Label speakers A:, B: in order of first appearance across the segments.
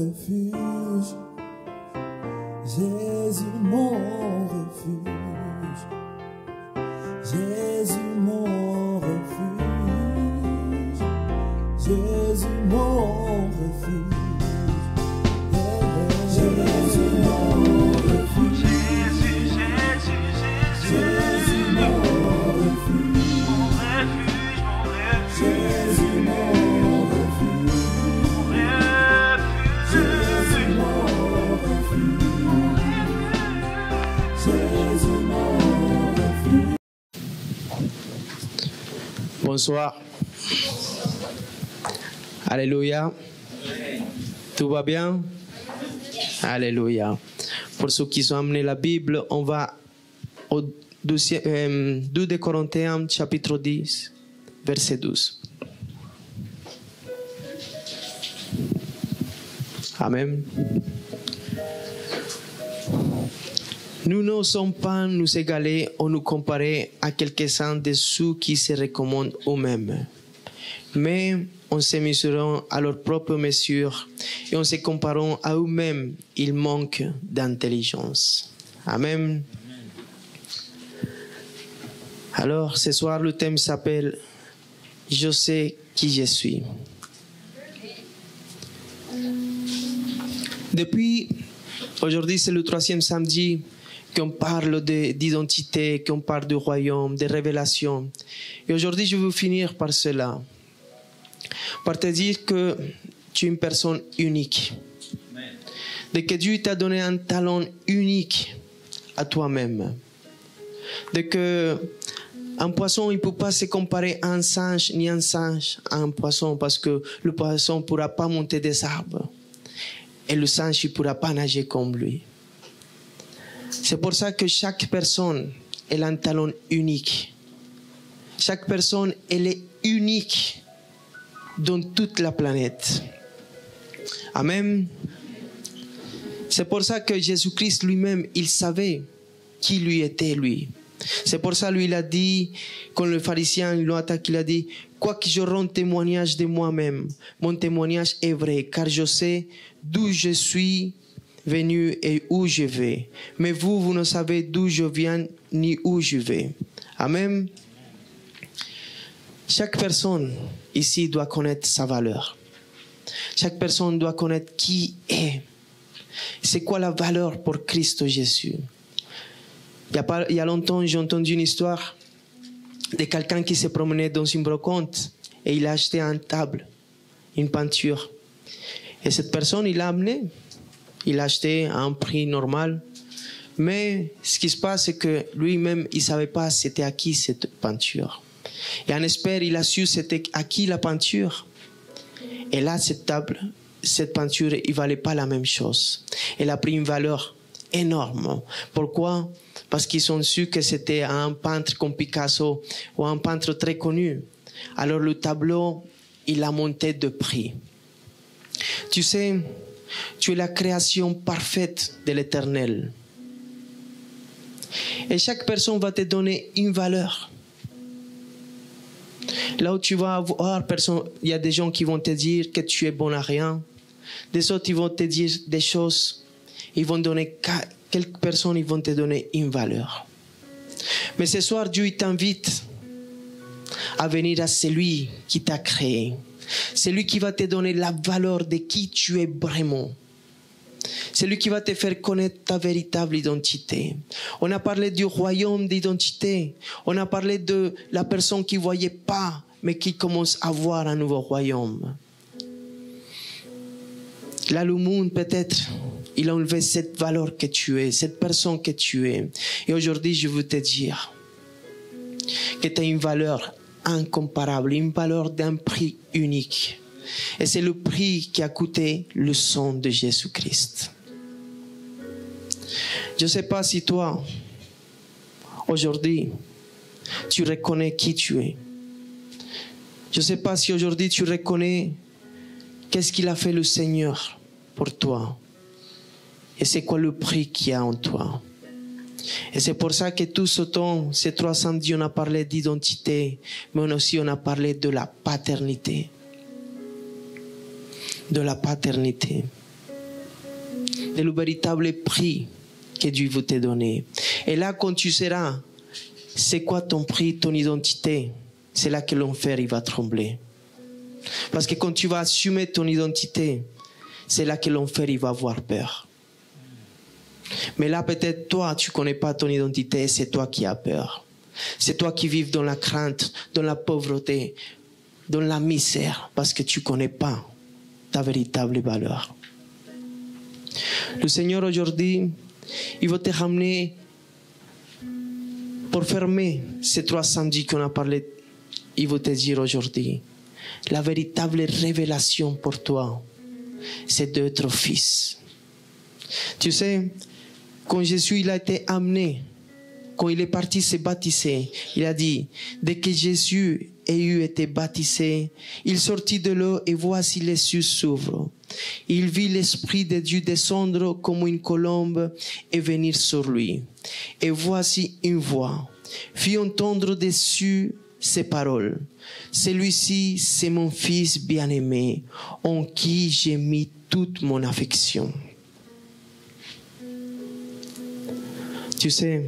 A: refuge. Jésus mon refuge. Jésus mon refuge. Jésus mon refuge. Jésus mon refuge. Jésus mon refuge. Jésus mon refuge. Jésus mon refuge. Jésus mon refuge.
B: Bonsoir. Alléluia. Tout va bien? Alléluia. Pour ceux qui ont amené la Bible, on va au 2 Corinthiens, chapitre 10, verset 12. Amen. Nous n'osons pas nous égaler ou nous comparer à quelques-uns de ceux qui se recommandent eux-mêmes. Mais en se mesurant à leur propre mesure et en se comparant à eux-mêmes, ils manquent d'intelligence. Amen. Alors, ce soir, le thème s'appelle « Je sais qui je suis ». Depuis, aujourd'hui, c'est le 3e samedi qu'on parle d'identité, qu'on parle du royaume, de révélation. Et aujourd'hui, je veux finir par cela. Par te dire que tu es une personne unique. De que Dieu t'a donné un talent unique à toi-même. De que un poisson, il ne peut pas se comparer à un singe, ni un singe à un poisson, parce que le poisson ne pourra pas monter des arbres. Et le singe, il ne pourra pas nager comme lui. C'est pour ça que chaque personne, elle a un talent unique. Chaque personne, elle est unique dans toute la planète. Amen. C'est pour ça que Jésus-Christ lui-même, il savait qui lui était lui. C'est pour ça lui il a dit, quand le pharisien l'ont attaqué, il a dit, quoique je rende témoignage de moi-même, mon témoignage est vrai, car je sais d'où je suis venu et où je vais. Mais vous, vous ne savez d'où je viens ni où je vais. Amen. Chaque personne ici doit connaître sa valeur. Chaque personne doit connaître qui est. C'est quoi la valeur pour Christ Jésus? Il y a longtemps, j'ai entendu une histoire de quelqu'un qui se promenait dans une brocante et il a acheté une table, une peinture. Et cette personne, il l'a amené. Il l'a acheté à un prix normal. Mais ce qui se passe, c'est que lui-même, il ne savait pas c'était à qui cette peinture. Et un expert, il a su c'était à qui la peinture. Et là, cette table, cette peinture, il ne valait pas la même chose. Elle a pris une valeur énorme. Pourquoi? Parce qu'ils ont su que c'était un peintre comme Picasso ou un peintre très connu. Alors le tableau, il a monté de prix. Tu sais, tu es la création parfaite de l'Éternel. Et chaque personne va te donner une valeur. Là où tu vas avoir, il y a des gens qui vont te dire que tu es bon à rien. Des autres, ils vont te dire des choses. Ils vont donner, quelques personnes, ils vont te donner une valeur. Mais ce soir, Dieu t'invite à venir à celui qui t'a créé. Celui qui va te donner la valeur de qui tu es vraiment. Celui qui va te faire connaître ta véritable identité. On a parlé du royaume d'identité. On a parlé de la personne qui ne voyait pas, mais qui commence à voir un nouveau royaume. Là, le monde, peut-être, il a enlevé cette valeur que tu es, cette personne que tu es. Et aujourd'hui, je veux te dire que tu as une valeur incomparable, une valeur d'un prix unique. Et c'est le prix qui a coûté le sang de Jésus-Christ. Je ne sais pas si toi, aujourd'hui, tu reconnais qui tu es. Je ne sais pas si aujourd'hui tu reconnais qu'est-ce qu'il a fait le Seigneur pour toi. Et c'est quoi le prix qu'il y a en toi. Et c'est pour ça que tout ce temps, ces 3 samedis, on a parlé d'identité, mais aussi on a parlé de la paternité. De la paternité. de le véritable prix que Dieu veut te donner. Et là, quand tu sauras, c'est quoi ton prix, ton identité, c'est là que l'enfer il va trembler. Parce que quand tu vas assumer ton identité, c'est là que l'enfer il va avoir peur. Mais là, peut-être toi, tu ne connais pas ton identité, c'est toi qui as peur. C'est toi qui vis dans la crainte, dans la pauvreté, dans la misère, parce que tu ne connais pas ta véritable valeur. Le Seigneur aujourd'hui, il va te ramener pour fermer ces 3 samedis qu'on a parlé. Il va te dire aujourd'hui, la véritable révélation pour toi, c'est d'être fils. Tu sais, quand Jésus il a été amené, quand il est parti se baptiser, il a dit, dès que Jésus ait eu été baptisé, il sortit de l'eau et voici les cieux s'ouvrent. Il vit l'Esprit de Dieu descendre comme une colombe et venir sur lui. Et voici une voix, fit entendre dessus ces paroles. Celui-ci, c'est mon Fils bien-aimé, en qui j'ai mis toute mon affection. Tu sais,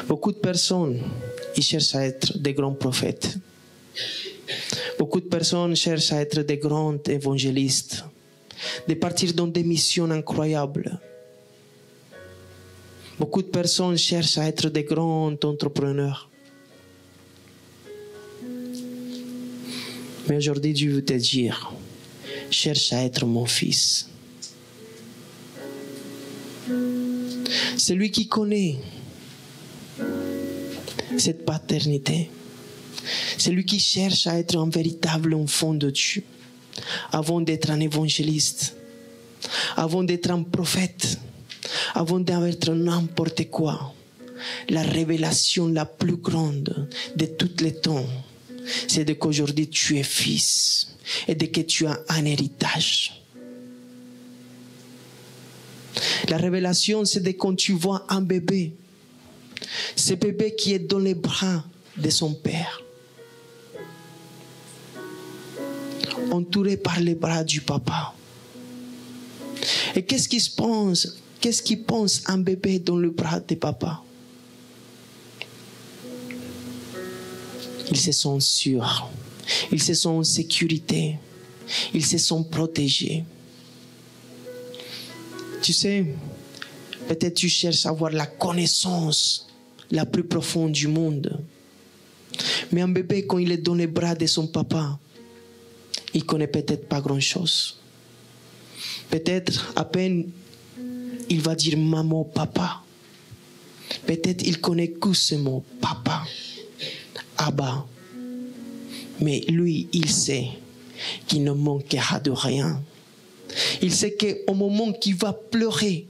B: beaucoup de personnes, ils cherchent à être des grands prophètes. Beaucoup de personnes cherchent à être des grands évangélistes, de partir dans des missions incroyables. Beaucoup de personnes cherchent à être des grands entrepreneurs. Mais aujourd'hui, Dieu veut te dire, cherche à être mon fils. Celui qui connaît cette paternité, celui qui cherche à être un véritable enfant de Dieu, avant d'être un évangéliste, avant d'être un prophète, avant d'être n'importe quoi. La révélation la plus grande de tous les temps, c'est de qu'aujourd'hui tu es fils et de que tu as un héritage. La révélation, c'est de quand tu vois un bébé, ce bébé qui est dans les bras de son père, entouré par les bras du papa. Et qu'est-ce qu'il pense un bébé dans le bras de papa? Ils se sentent sûrs, ils se sentent en sécurité, ils se sentent protégés. Tu sais, peut-être tu cherches à avoir la connaissance la plus profonde du monde. Mais un bébé, quand il est dans les bras de son papa, il ne connaît peut-être pas grand-chose. Peut-être à peine il va dire maman, papa. Peut-être il connaît que ce mot, papa, Abba. Mais lui, il sait qu'il ne manquera de rien. Il sait qu'au moment qu'il va pleurer,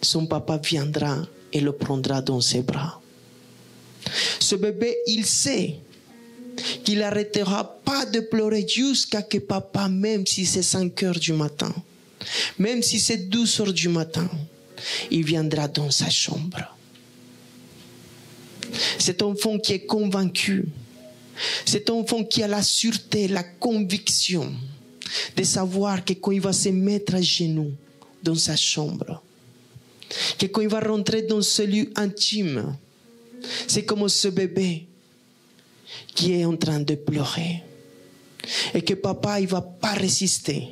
B: son papa viendra et le prendra dans ses bras. Ce bébé, il sait qu'il n'arrêtera pas de pleurer jusqu'à ce que papa, même si c'est 5 heures du matin, même si c'est 12 heures du matin, il viendra dans sa chambre. Cet enfant qui est convaincu, cet enfant qui a la sûreté, la conviction de savoir que quand il va se mettre à genoux dans sa chambre, que quand il va rentrer dans ce lieu intime, c'est comme ce bébé qui est en train de pleurer et que papa il va pas résister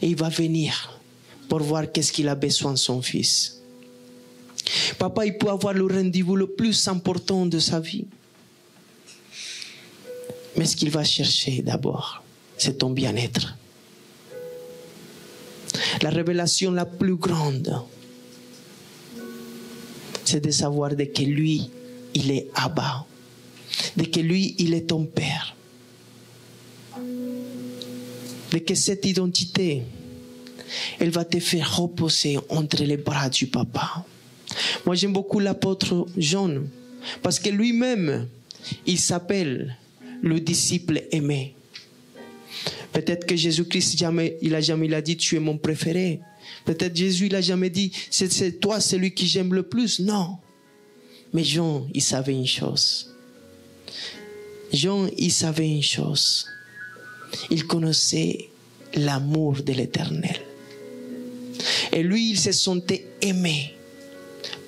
B: et il va venir pour voir qu'est-ce qu'il a besoin de son fils. Papa il peut avoir le rendez-vous le plus important de sa vie, mais ce qu'il va chercher d'abord, c'est ton bien-être. La révélation la plus grande, c'est de savoir de que lui, il est Abba, de que lui, il est ton Père, de que cette identité, elle va te faire reposer entre les bras du Papa. Moi, j'aime beaucoup l'apôtre Jean, parce que lui-même, il s'appelle le disciple aimé. Peut-être que Jésus-Christ, il a dit, tu es mon préféré. Peut-être Jésus, il n'a jamais dit, c'est toi celui que j'aime le plus. Non. Mais Jean, il savait une chose. Jean, il savait une chose. Il connaissait l'amour de l'Éternel. Et lui, il se sentait aimé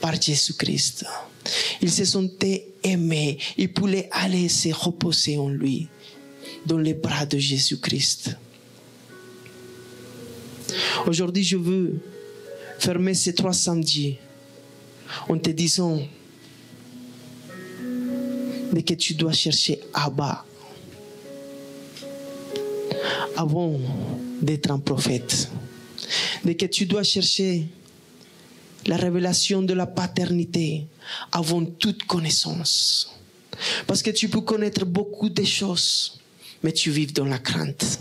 B: par Jésus-Christ. Il se sentait aimé. Il pouvait aller se reposer en lui, dans les bras de Jésus-Christ. Aujourd'hui, je veux fermer ces 3 samedis en te disant que tu dois chercher Abba avant d'être un prophète. Que tu dois chercher la révélation de la paternité avant toute connaissance. Parce que tu peux connaître beaucoup de choses, mais tu vis dans la crainte.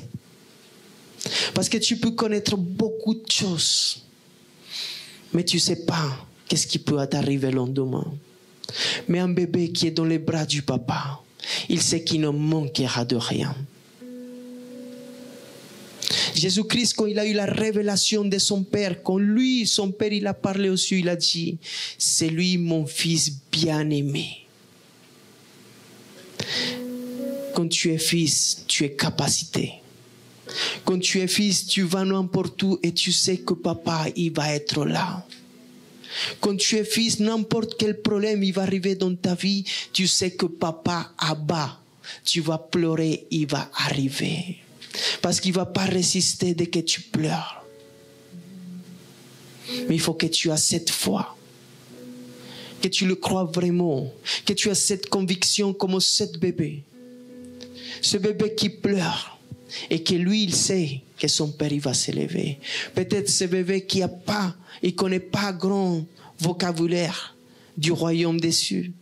B: Parce que tu peux connaître beaucoup de choses, mais tu ne sais pas qu'est-ce qui peut t'arriver le lendemain. Mais un bébé qui est dans les bras du papa, il sait qu'il ne manquera de rien. Jésus-Christ, quand il a eu la révélation de son Père, quand lui, son Père, il a parlé aux cieux, il a dit, c'est lui mon fils bien-aimé. Quand tu es fils, tu es capacité. Quand tu es fils, tu vas n'importe où et tu sais que papa, il va être là. Quand tu es fils, n'importe quel problème il va arriver dans ta vie, tu sais que papa, Abba, tu vas pleurer, il va arriver. Parce qu'il ne va pas résister dès que tu pleures. Mais il faut que tu aies cette foi. Que tu le crois vraiment. Que tu aies cette conviction comme ce bébé. Ce bébé qui pleure. Et que lui, il sait que son père, il va s'élever. Peut-être ce bébé qui a pas, il ne connaît pas grand vocabulaire du royaume des cieux.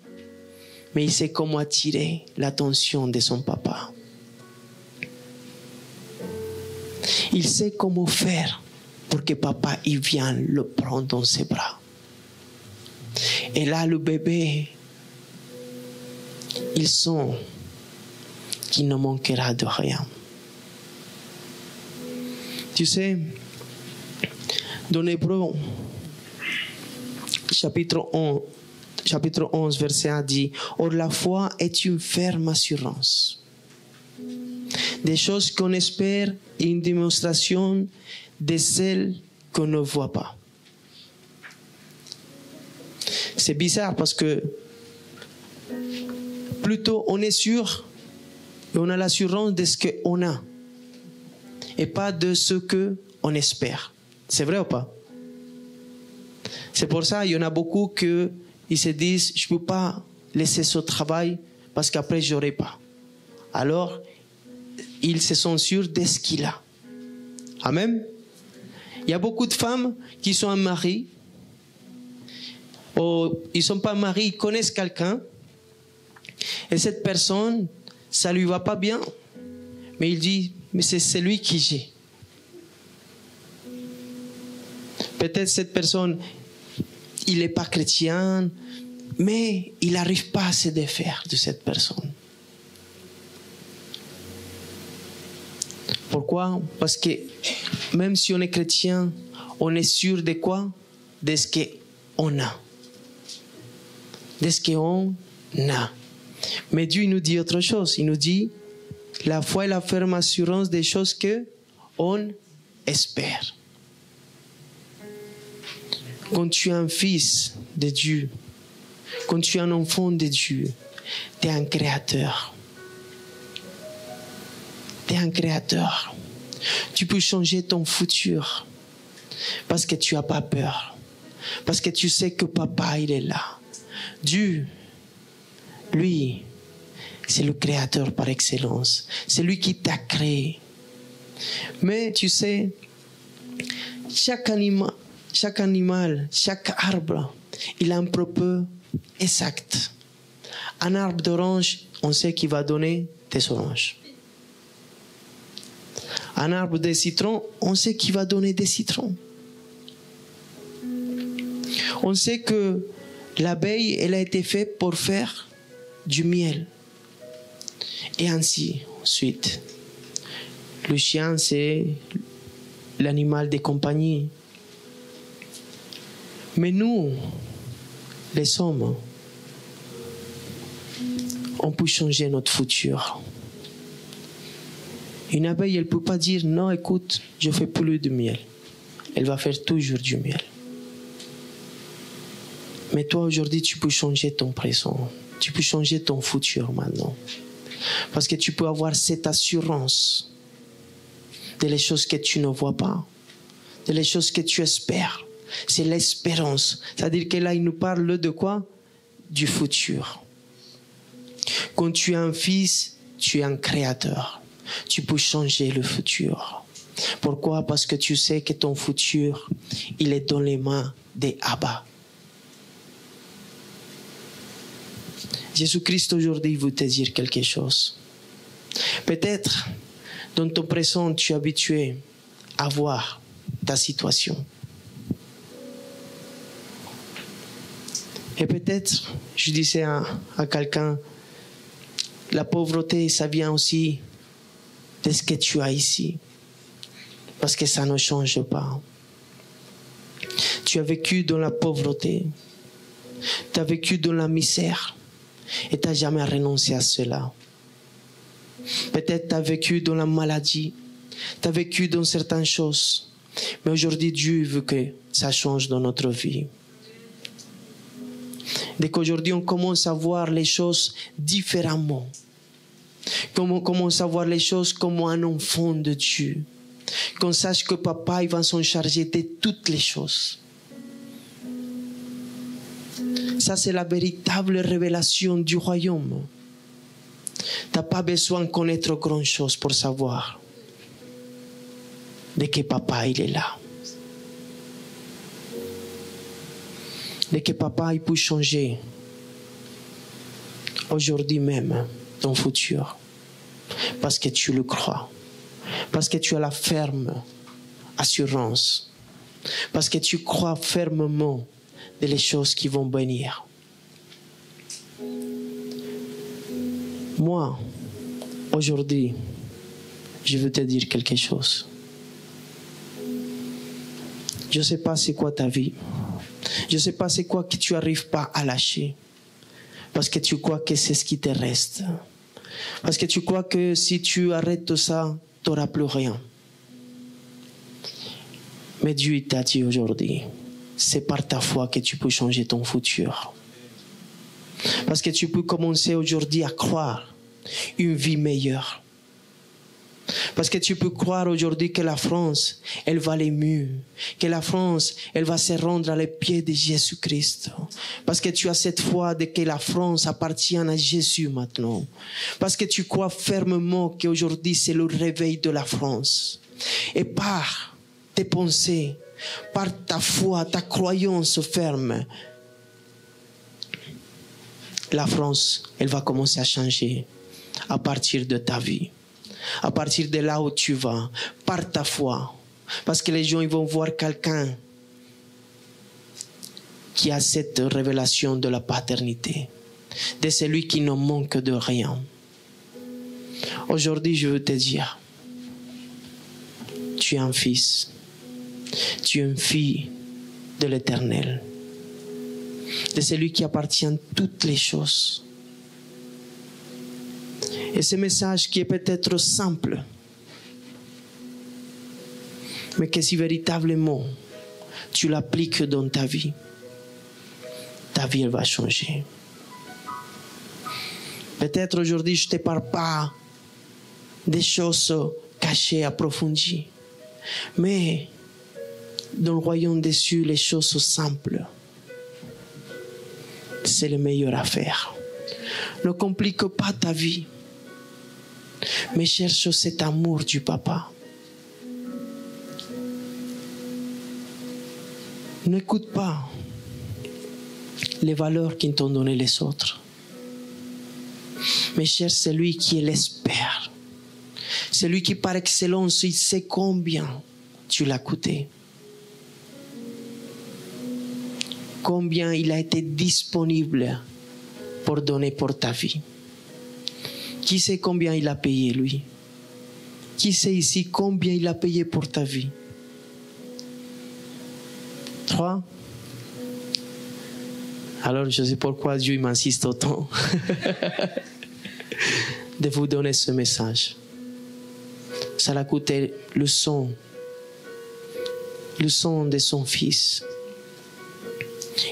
B: Mais il sait comment attirer l'attention de son papa. Il sait comment faire pour que papa il vienne le prendre dans ses bras. Et là, le bébé, il sent qu'il ne manquera de rien. Tu sais, dans Hébreux, chapitre 11, verset 1 dit, « Or la foi est une ferme assurance. Des choses qu'on espère et une démonstration de celles qu'on ne voit pas. » C'est bizarre parce que plutôt on est sûr et on a l'assurance de ce qu'on a et pas de ce qu'on espère. C'est vrai ou pas? C'est pour ça qu'il y en a beaucoup qui se disent, je ne peux pas laisser ce travail parce qu'après je n'aurai pas. Alors, ils se sont sûrs de ce qu'il a. Amen. Il y a beaucoup de femmes qui sont mariées, ou ils ne sont pas mariés, ils connaissent quelqu'un, et cette personne, ça ne lui va pas bien, mais il dit, mais c'est celui qui j'ai. Peut-être cette personne, il n'est pas chrétien, mais il n'arrive pas à se défaire de cette personne. Pourquoi? Parce que même si on est chrétien, on est sûr de quoi? De ce qu'on a. De ce qu'on a. Mais Dieu nous dit autre chose. Il nous dit la foi est la ferme assurance des choses qu'on espère. Quand tu es un fils de Dieu, quand tu es un enfant de Dieu, tu es un créateur. Tu es un créateur. Tu peux changer ton futur parce que tu n'as pas peur. Parce que tu sais que papa, il est là. Dieu, lui, c'est le créateur par excellence. C'est lui qui t'a créé. Mais tu sais, chaque animal, chaque arbre, il a un propos exact. Un arbre d'orange, on sait qu'il va donner des oranges. Un arbre de citron, on sait qu'il va donner des citrons. On sait que l'abeille, elle a été faite pour faire du miel. Et ainsi, ensuite. Le chien, c'est l'animal de compagnie. Mais nous, les hommes, on peut changer notre futur. Une abeille, elle ne peut pas dire, non, écoute, je ne fais plus de miel. elle va faire toujours du miel. Mais toi, aujourd'hui, tu peux changer ton présent. Tu peux changer ton futur maintenant. Parce que tu peux avoir cette assurance de les choses que tu ne vois pas, de les choses que tu espères. C'est l'espérance. C'est-à-dire que là, il nous parle de quoi? Du futur. Quand tu es un fils, tu es un créateur. Tu peux changer le futur. Pourquoi? Parce que tu sais que ton futur, il est dans les mains des Abba. Jésus-Christ aujourd'hui veut te dire quelque chose. Peut-être, dans ton présent, tu es habitué à voir ta situation. Et peut-être, je disais à quelqu'un, la pauvreté, ça vient aussi de ce que tu as ici. Parce que ça ne change pas. Tu as vécu dans la pauvreté. Tu as vécu dans la misère. Et tu n'as jamais renoncé à cela. Peut-être tu as vécu dans la maladie. Tu as vécu dans certaines choses. Mais aujourd'hui, Dieu veut que ça change dans notre vie. Dès qu'aujourd'hui, on commence à voir les choses différemment. On commence à voir les choses comme un enfant de Dieu. Qu'on sache que papa, il va s'en charger de toutes les choses. Ça, c'est la véritable révélation du royaume. Tu n'as pas besoin de connaître grand chose pour savoir de que papa, il est là. De que papa, il peut changer aujourd'hui même ton futur. Parce que tu le crois. Parce que tu as la ferme assurance. Parce que tu crois fermement de les choses qui vont venir. Moi, aujourd'hui, je veux te dire quelque chose. Je ne sais pas c'est quoi ta vie. Je ne sais pas c'est quoi que tu n'arrives pas à lâcher. Parce que tu crois que c'est ce qui te reste. Parce que tu crois que si tu arrêtes tout ça, tu n'auras plus rien. Mais Dieu t'a dit aujourd'hui, c'est par ta foi que tu peux changer ton futur. Parce que tu peux commencer aujourd'hui à croire une vie meilleure. Parce que tu peux croire aujourd'hui que la France, elle va aller mieux. Que la France, elle va se rendre à les pieds de Jésus-Christ. Parce que tu as cette foi de que la France appartient à Jésus maintenant. Parce que tu crois fermement qu'aujourd'hui c'est le réveil de la France. Et par tes pensées, par ta foi, ta croyance ferme, la France, elle va commencer à changer à partir de ta vie. À partir de là où tu vas, par ta foi. Parce que les gens ils vont voir quelqu'un qui a cette révélation de la paternité, de celui qui ne manque de rien. Aujourd'hui, je veux te dire, tu es un fils, tu es une fille de l'Éternel, de celui qui appartient à toutes les choses. Et ce message qui est peut-être simple, mais que si véritablement tu l'appliques dans ta vie elle va changer. Peut-être aujourd'hui je ne te parle pas des choses cachées, approfondies, mais dans le royaume des cieux, les choses sont simples. C'est le meilleur à faire. Ne complique pas ta vie. Mais cherche cet amour du papa. N'écoute pas les valeurs qui t'ont donné les autres. Mais cherche celui qui est l'expert. Celui qui par excellence, il sait combien tu l'as coûté. Combien il a été disponible pour donner pour ta vie. Qui sait combien il a payé, lui? Qui sait ici combien il a payé pour ta vie? 3. Alors, je sais pourquoi Dieu m'insiste autant de vous donner ce message. Ça l'a coûté le sang le sang de son Fils.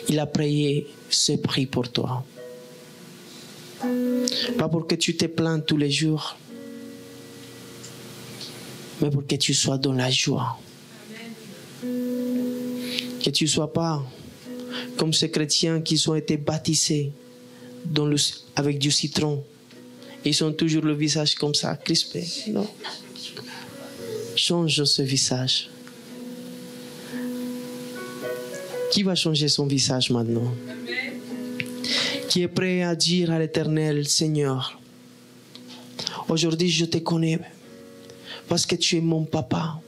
B: Il a payé ce prix pour toi. Pas pour que tu te plains tous les jours, mais pour que tu sois dans la joie. Que tu ne sois pas comme ces chrétiens qui ont été baptisés avec du citron. Ils ont toujours le visage comme ça, crispé. Non. Change ce visage. Qui va changer son visage maintenant? Qui est prêt à dire à l'Éternel, Seigneur, aujourd'hui je te connais parce que tu es mon papa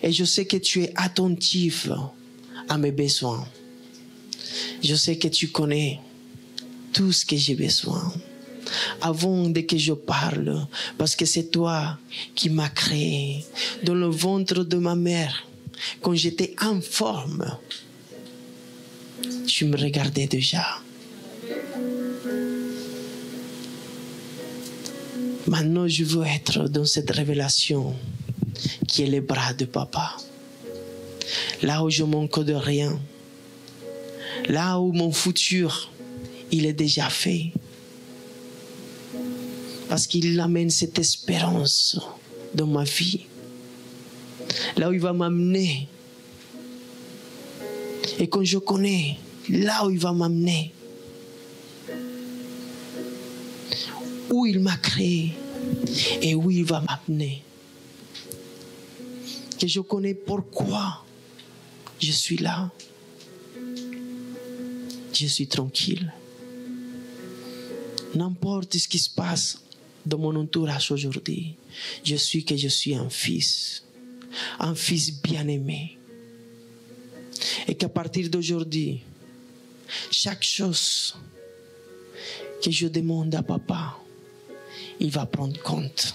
B: et je sais que tu es attentif à mes besoins. Je sais que tu connais tout ce que j'ai besoin avant que je parle, parce que c'est toi qui m'as créé dans le ventre de ma mère. Quand j'étais informe, tu me regardais déjà. Maintenant, je veux être dans cette révélation qui est les bras de papa. Là où je manque de rien. Là où mon futur, il est déjà fait. Parce qu'il amène cette espérance dans ma vie. Là où il va m'amener. Et quand je connais là où il va m'amener, où il m'a créé et où il va m'amener, que je connais pourquoi je suis là, je suis tranquille. N'importe ce qui se passe dans mon entourage aujourd'hui, je suis un fils bien-aimé. Et qu'à partir d'aujourd'hui, chaque chose que je demande à papa, il va prendre compte.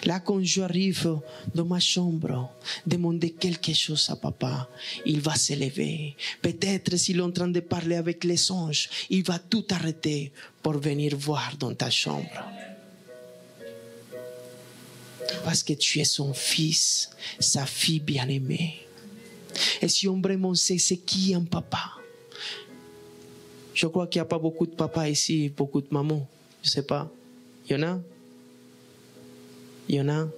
B: Là, quand j'arrive dans ma chambre, demander quelque chose à papa, il va s'élever. Peut-être s'il est en train de parler avec les anges, il va tout arrêter pour venir voir dans ta chambre. Parce que tu es son fils, sa fille bien-aimée. Et si on vraiment sait c'est qui un papa, je crois qu'il n'y a pas beaucoup de papas ici, beaucoup de mamans. Je ne sais pas. Il y en a? Il y en a?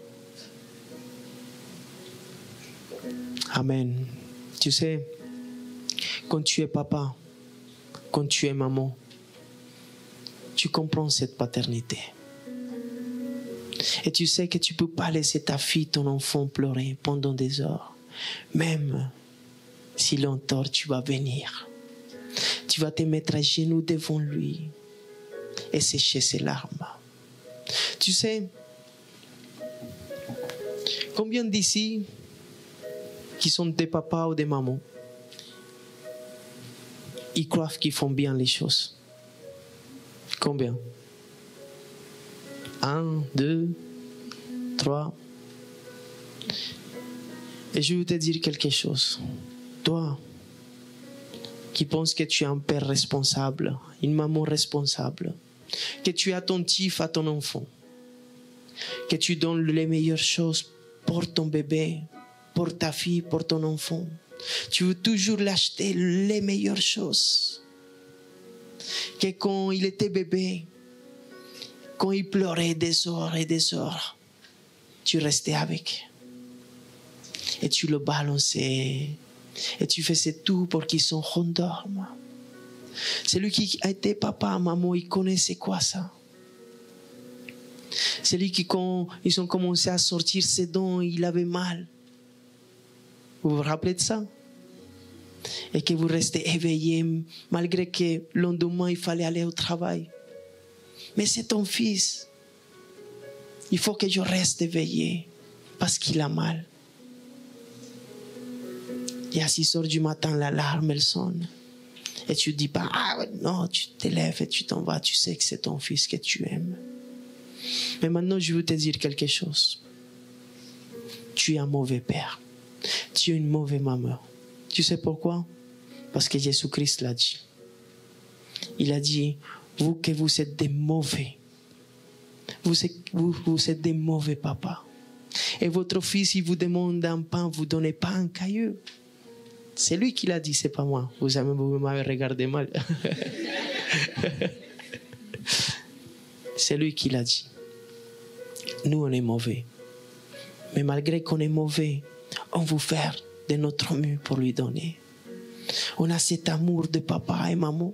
B: Amen. Tu sais, quand tu es papa, quand tu es maman, tu comprends cette paternité. Et tu sais que tu ne peux pas laisser ta fille, ton enfant pleurer pendant des heures. Même s'il est en tort, tu vas venir. Tu vas te mettre à genoux devant lui et sécher ses larmes. Tu sais, combien d'ici qui sont des papas ou des mamans, ils croient qu'ils font bien les choses? Combien? 1, 2, 3. Et je veux te dire quelque chose. Toi, qui penses que tu es un père responsable, une maman responsable, que tu es attentif à ton enfant, que tu donnes les meilleures choses pour ton bébé, pour ta fille, pour ton enfant. Tu veux toujours l'acheter les meilleures choses. Que quand il était bébé, quand il pleurait des heures et des heures, tu restais avec. Et tu le balançais. Et tu faisais tout pour qu'ils s'en rendorment. Celui qui a été papa, maman, il connaissait quoi ça? Celui qui, quand ils ont commencé à sortir ses dents, il avait mal. Vous vous rappelez de ça? Et que vous restez éveillé malgré que le lendemain il fallait aller au travail. Mais c'est ton fils. Il faut que je reste éveillé parce qu'il a mal. Et à 6 heures du matin, l'alarme elle sonne. Et tu ne dis pas, ah non, tu te lèves et tu t'en vas. Tu sais que c'est ton fils que tu aimes. Mais maintenant, je veux te dire quelque chose. Tu es un mauvais père. Tu es une mauvaise maman. Tu sais pourquoi? Parce que Jésus-Christ l'a dit. Il a dit, vous que vous êtes des mauvais. Vous êtes des mauvais papas. Et votre fils, il vous demande un pain, vous ne donnez pas un caillou. C'est lui qui l'a dit, c'est pas moi. Vous m'avez regardé mal. C'est lui qui l'a dit. Nous, on est mauvais. Mais malgré qu'on est mauvais, on veut faire de notre mieux pour lui donner. On a cet amour de papa et maman.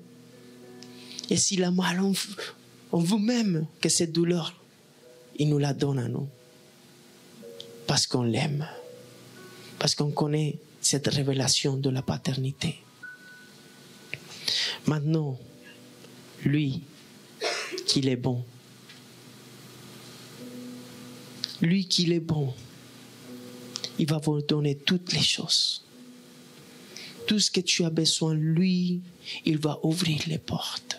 B: Et s'il a mal, on veut même que cette douleur, il nous la donne à nous. Parce qu'on l'aime. Parce qu'on connaît cette révélation de la paternité. Maintenant, lui, qu'il est bon. Lui, qu'il est bon. Il va vous donner toutes les choses. Tout ce que tu as besoin, lui, il va ouvrir les portes.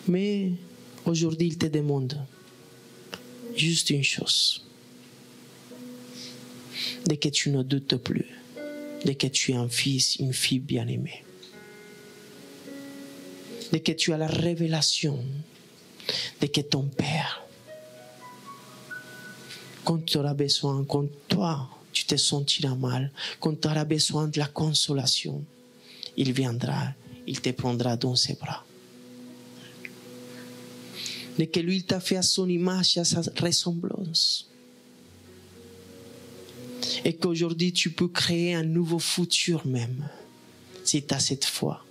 B: Mais aujourd'hui, il te demande juste une chose. Dès que tu ne doutes plus, dès que tu es un fils, une fille bien-aimée, dès que tu as la révélation, dès que ton Père, quand tu auras besoin, quand toi, tu te sentiras mal, quand tu auras besoin de la consolation, il viendra, il te prendra dans ses bras. Dès que lui, il t'a fait à son image et à sa ressemblance. Et qu'aujourd'hui, tu peux créer un nouveau futur même, si tu as cette foi.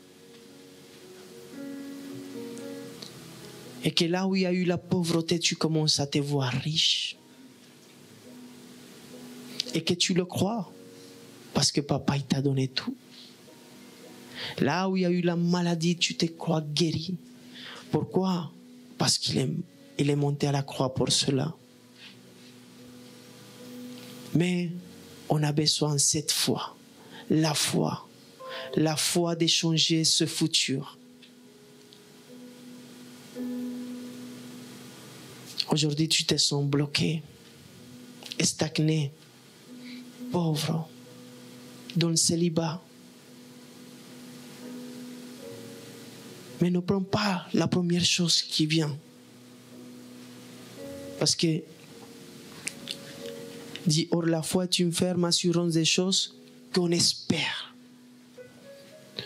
B: Et que là où il y a eu la pauvreté, tu commences à te voir riche. Et que tu le crois, parce que papa, il t'a donné tout. Là où il y a eu la maladie, tu te crois guéri. Pourquoi? Parce qu'il est monté à la croix pour cela. Mais on a besoin cette foi, la foi d'échanger ce futur. Aujourd'hui, tu te sens bloqué, stagné, pauvre, dans le célibat. Mais ne prends pas la première chose qui vient. Parce que dit, or la foi est une ferme assurance des choses qu'on espère.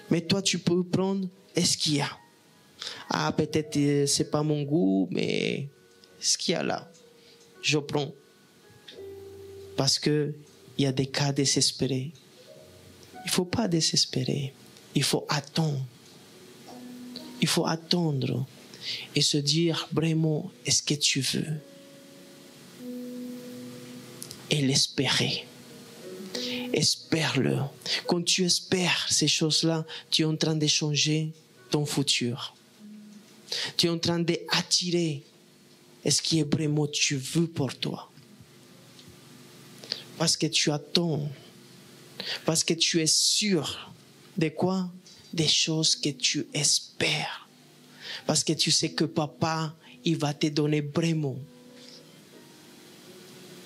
B: Mais toi, tu peux prendre, est-ce qu'il y a? Ah, peut-être c'est pas mon goût, mais ce qu'il y a là, je prends. Parce que il y a des cas désespérés. Il ne faut pas désespérer. Il faut attendre. Il faut attendre et se dire vraiment, est-ce que tu veux? Et l'espérer. Espère-le. Quand tu espères ces choses-là, tu es en train de changer ton futur. Tu es en train d'attirer ce qui est vraiment tu veux pour toi. Parce que tu attends. Parce que tu es sûr de quoi? Des choses que tu espères. Parce que tu sais que papa, il va te donner vraiment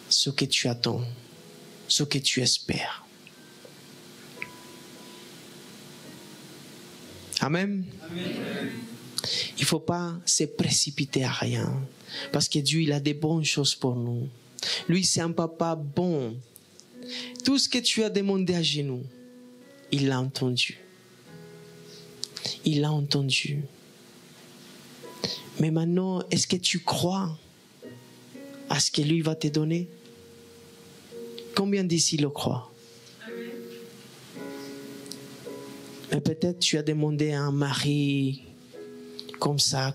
B: ce que tu attends, ce que tu espères. Amen. Amen. Il ne faut pas se précipiter à rien. Parce que Dieu, il a des bonnes choses pour nous. Lui, c'est un papa bon. Tout ce que tu as demandé à genoux, il l'a entendu. Il l'a entendu. Mais maintenant, est-ce que tu crois à ce que lui va te donner? Combien d'ici le croient? Mais peut-être tu as demandé à un mari comme ça.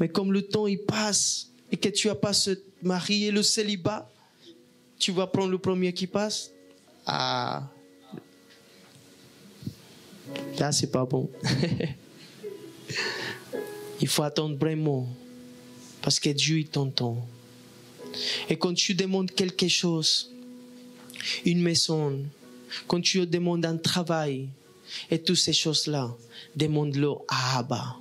B: Mais comme le temps il passe et que tu n'as pas ce mari et le célibat, tu vas prendre le premier qui passe. Ah, là c'est pas bon. Il faut attendre vraiment parce que Dieu il t'entend. Et quand tu demandes quelque chose, une maison, quand tu demandes un travail et toutes ces choses-là, demande-le à Abba.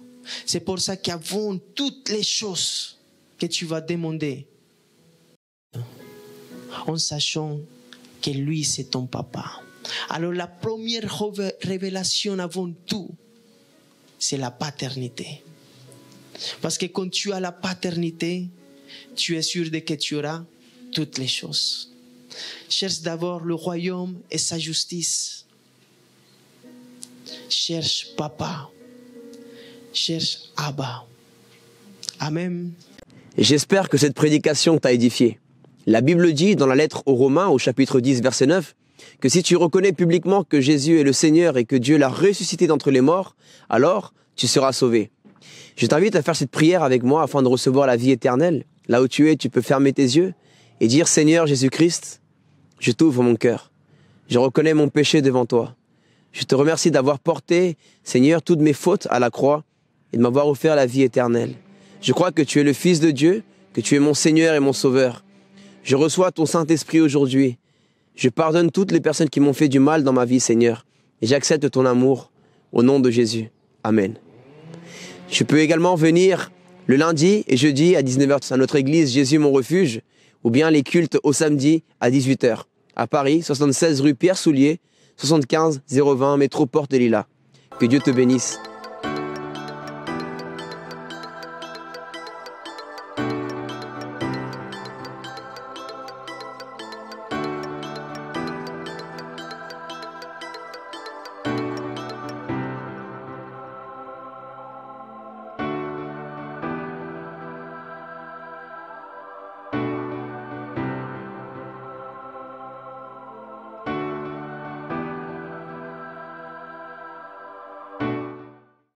B: C'est pour ça qu'avant toutes les choses que tu vas demander, en sachant que lui c'est ton papa. Alors la première révélation avant tout, c'est la paternité. Parce que quand tu as la paternité, tu es sûr de que tu auras toutes les choses. Cherche d'abord le royaume et sa justice. Cherche Papa. Cherche Abba. Amen.
C: J'espère que cette prédication t'a édifié. La Bible dit dans la lettre aux Romains, au chapitre 10, verset 9, que si tu reconnais publiquement que Jésus est le Seigneur et que Dieu l'a ressuscité d'entre les morts, alors tu seras sauvé. Je t'invite à faire cette prière avec moi afin de recevoir la vie éternelle. Là où tu es, tu peux fermer tes yeux et dire « Seigneur Jésus-Christ, je t'ouvre mon cœur. Je reconnais mon péché devant toi. Je te remercie d'avoir porté, Seigneur, toutes mes fautes à la croix et de m'avoir offert la vie éternelle. Je crois que tu es le Fils de Dieu, que tu es mon Seigneur et mon Sauveur. Je reçois ton Saint-Esprit aujourd'hui. Je pardonne toutes les personnes qui m'ont fait du mal dans ma vie, Seigneur. Et j'accepte ton amour au nom de Jésus. Amen. Je peux également venir le lundi et jeudi à 19h à notre église Jésus mon refuge ou bien les cultes au samedi à 18h à Paris, 76 rue Pierre Soulier, 75 020 métro Porte des Lilas. Que Dieu te bénisse.